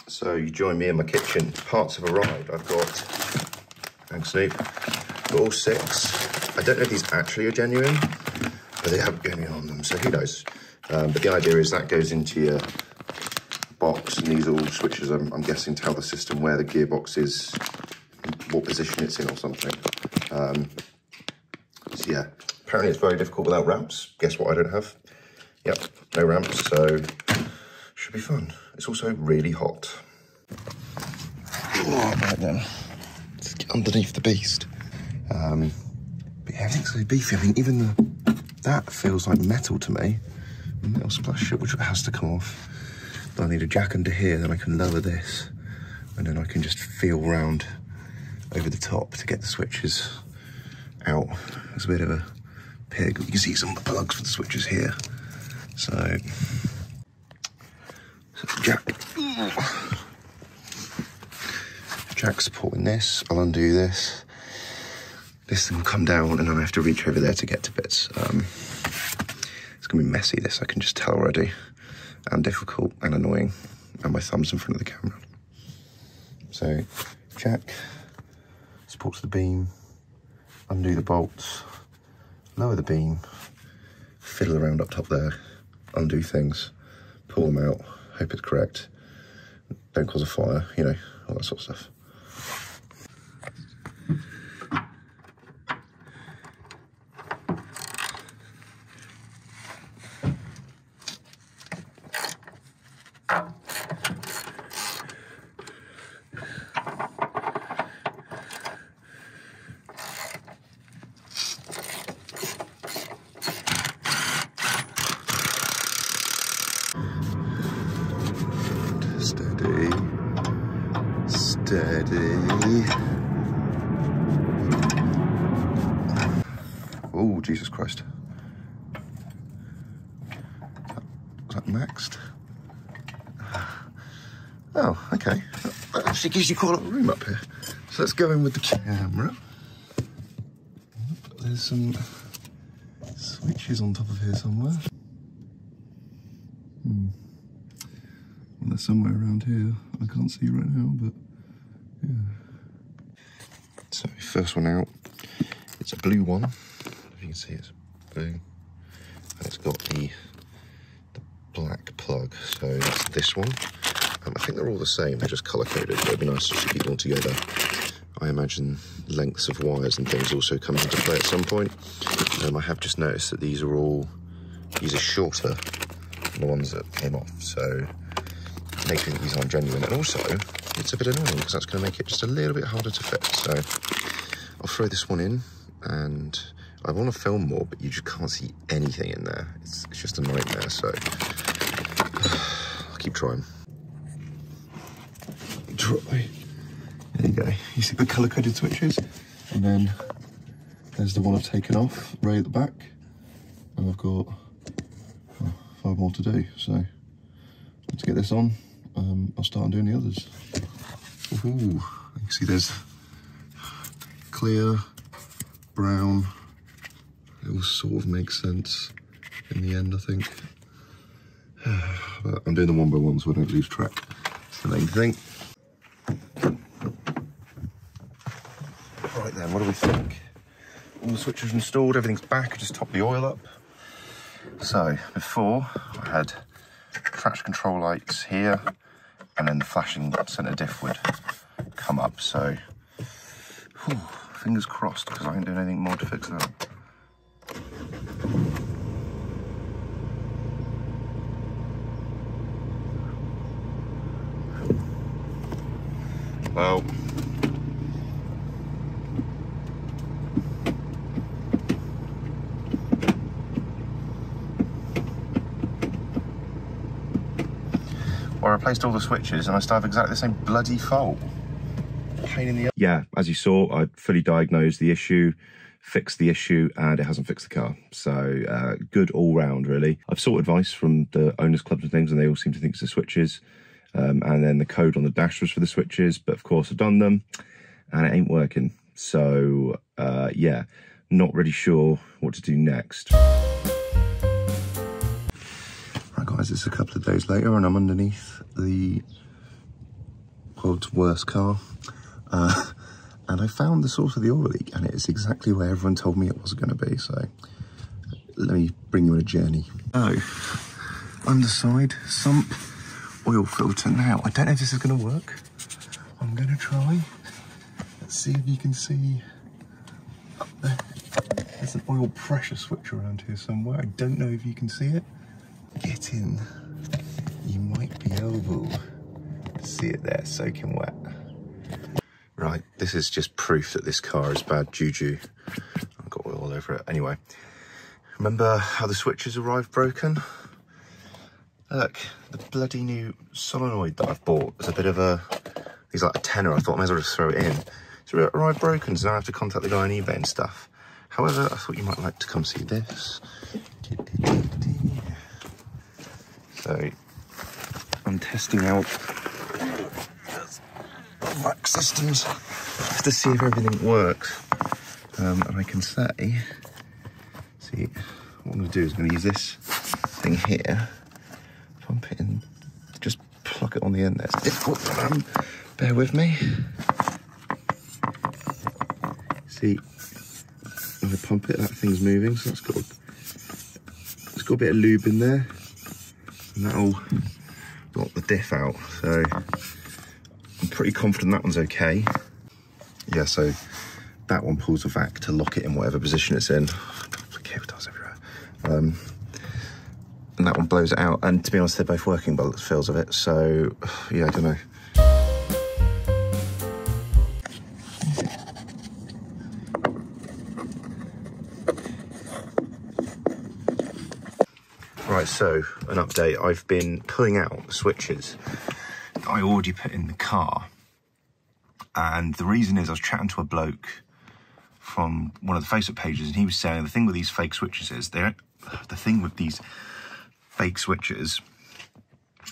So you join me in my kitchen. Parts have arrived. I've got, thanks Snoop, got all 6. I don't know if these actually are genuine, but they have genuine on them, so who knows. But the idea is that goes into your box, and these are all switches, I'm guessing, tell the system where the gearbox is, what position it's in or something. So yeah, apparently it's very difficult without ramps. Guess what I don't have? Yep, no ramps, so should be fun. It's also really hot. Right then, let's get underneath the beast. But yeah, everything's so beefy. I mean, even that feels like metal to me. A metal splash shot, which has to come off. But I need a jack under here, then I can lower this, and then I can just feel round over the top to get the switches out. It's a bit of a pig. You can see some of the plugs for the switches here. So jack. Jack supporting this. I'll undo this. This thing will come down, and then I have to reach over there to get to bits. It's gonna be messy, this, I can just tell already. And difficult and annoying. And my thumb's in front of the camera. So, jack, supports the beam, undo the bolts, lower the beam, fiddle around up top there, undo things, pull them out, hope it's correct, don't cause a fire, you know, all that sort of stuff. Steady, steady. Oh, Jesus Christ. Was that maxed? Oh, okay. That actually gives you quite a lot of room up here. So let's go in with the camera. There's some switches on top of here somewhere. Well, they're somewhere around here. I can't see right now, but yeah. So first one out, it's a blue one. If you can see, it's blue, and it's got the black plug. So that's this one. I think they're all the same. They're just color coded. But it'd be nice just to keep them all together. I imagine lengths of wires and things also come into play at some point. I have just noticed that these are shorter than the ones that came off. So it makes me think these aren't genuine, and also it's a bit annoying because that's going to make it just a little bit harder to fit. So I'll throw this one in, and I want to film more, but you just can't see anything in there. It's just a nightmare. So I'll keep trying. Try. There you go. You see the colour-coded switches, and then there's the one I've taken off right at the back, and I've got 5 more to do. So let's get this on. I'll start on doing the others. Ooh, you can see there's clear, brown. It all sort of makes sense in the end, I think. But I'm doing them one by one so I don't lose track. That's the main thing. Right then, what do we think? All the switches installed, everything's back. I just topped the oil up. So before I had traction control lights here, and then the flashing centre diff would come up. So whew, fingers crossed, because I ain't doing anything more to fix that. Well, I replaced all the switches and I still have exactly the same bloody fault. Pain in the... Yeah, as you saw, I fully diagnosed the issue, fixed the issue, and it hasn't fixed the car. So good all round, really. I've sought advice from the owners' clubs and things, and they all seem to think it's the switches. And then the code on the dash was for the switches, but of course I've done them and it ain't working. So yeah, not really sure what to do next. Right guys, it's a couple of days later and I'm underneath the world's worst car. And I found the source of the oil leak, and it is exactly where everyone told me it was going to be. So let me bring you on a journey. So, underside sump oil filter. Now, I don't know if this is going to work. I'm going to try. Let's see if you can see up there. There's an oil pressure switch around here somewhere. I don't know if you can see it. Get in. You might be able to see it there, soaking wet. Right, this is just proof that this car is bad juju. I've got oil all over it. Anyway, remember how the switches arrived broken? Look, the bloody new solenoid that I've bought is a bit of a... He's like a tenner. I thought I might as well just throw it in. So it arrived broken, so now I have to contact the guy on eBay and stuff. However, I thought you might like to come see this. So, I'm testing out rack systems to see if everything works. And I can say, see, what I'm going to do is I'm going to use this thing here, pump it in, just pluck it on the end there. It's difficult, bear with me. See, when I pump it, that thing's moving, so it's got a bit of lube in there, and that'll knock the diff out. So I'm pretty confident that one's okay. Yeah, so that one pulls the vac to lock it in whatever position it's in. The cable ties everywhere. And that one blows it out. And to be honest, they're both working by the feels of it. So yeah, I don't know. Right, so an update. I've been pulling out the switches that I already put in the car. And the reason is I was chatting to a bloke from one of the Facebook pages, and he was saying the thing with these fake switches is the thing with these fake switches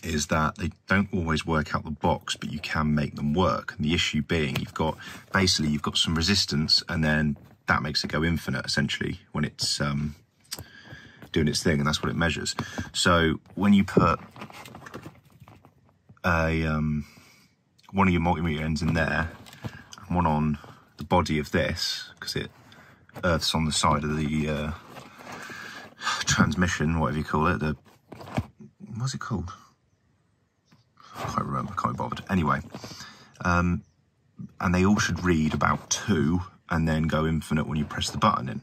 is that they don't always work out the box, but you can make them work. And the issue being you've got some resistance, and then that makes it go infinite essentially when it's doing its thing, and that's what it measures. So when you put a one of your multimeter ends in there and one on the body of this, because it earths on the side of the transmission, whatever you call it, what's it called? I can't remember, can't be bothered. Anyway, and they all should read about 2 and then go infinite when you press the button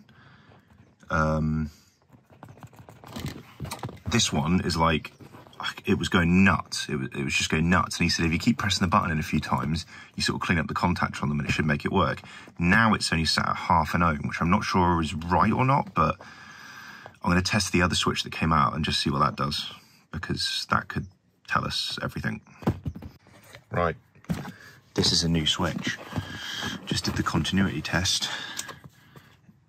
in. This one is like, it was going nuts. It was just going nuts. And he said, if you keep pressing the button in a few times, you sort of clean up the contacts on them and it should make it work. Now it's only set at 0.5 ohm, which I'm not sure is right or not, but I'm going to test the other switch that came out and just see what that does, because that could tell us everything. Right, this is a new switch. Just did the continuity test.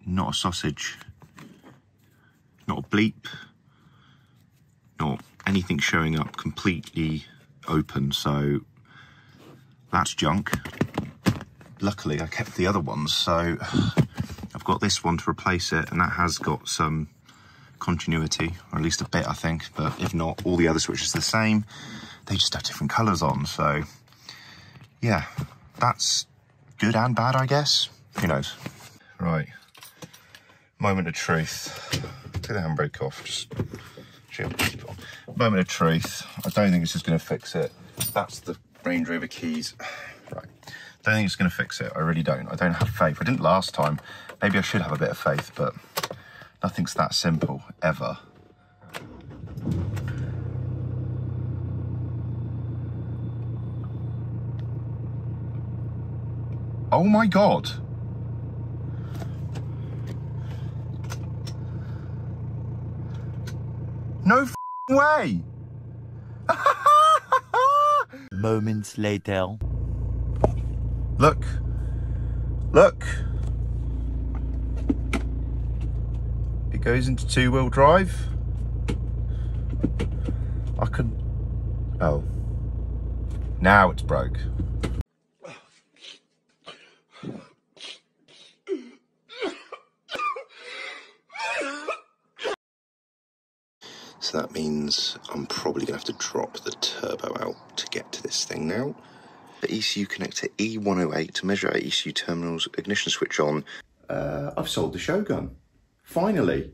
Not a sausage, not a bleep, not anything showing up, completely open, so that's junk. Luckily I kept the other ones, so I've got this one to replace it, and that has got some continuity, or at least a bit I think, but if not, all the other switches are the same. They just have different colours on, so yeah, that's good and bad, I guess. Who knows? Right, moment of truth. Take the handbrake off, just chill. Moment of truth. I don't think this is going to fix it. That's the Range Rover keys. Right. Don't think it's going to fix it. I really don't. I don't have faith. I didn't last time. Maybe I should have a bit of faith, but nothing's that simple, ever. Oh my God. No way! Moments later. Look. Look. It goes into 2-wheel drive. I can... Oh. Now it's broke. So that means I'm probably going to have to drop the turbo out to get to this thing now. The ECU connector E108 to measure at ECU terminals, ignition switch on. I've sold the Shogun. Finally.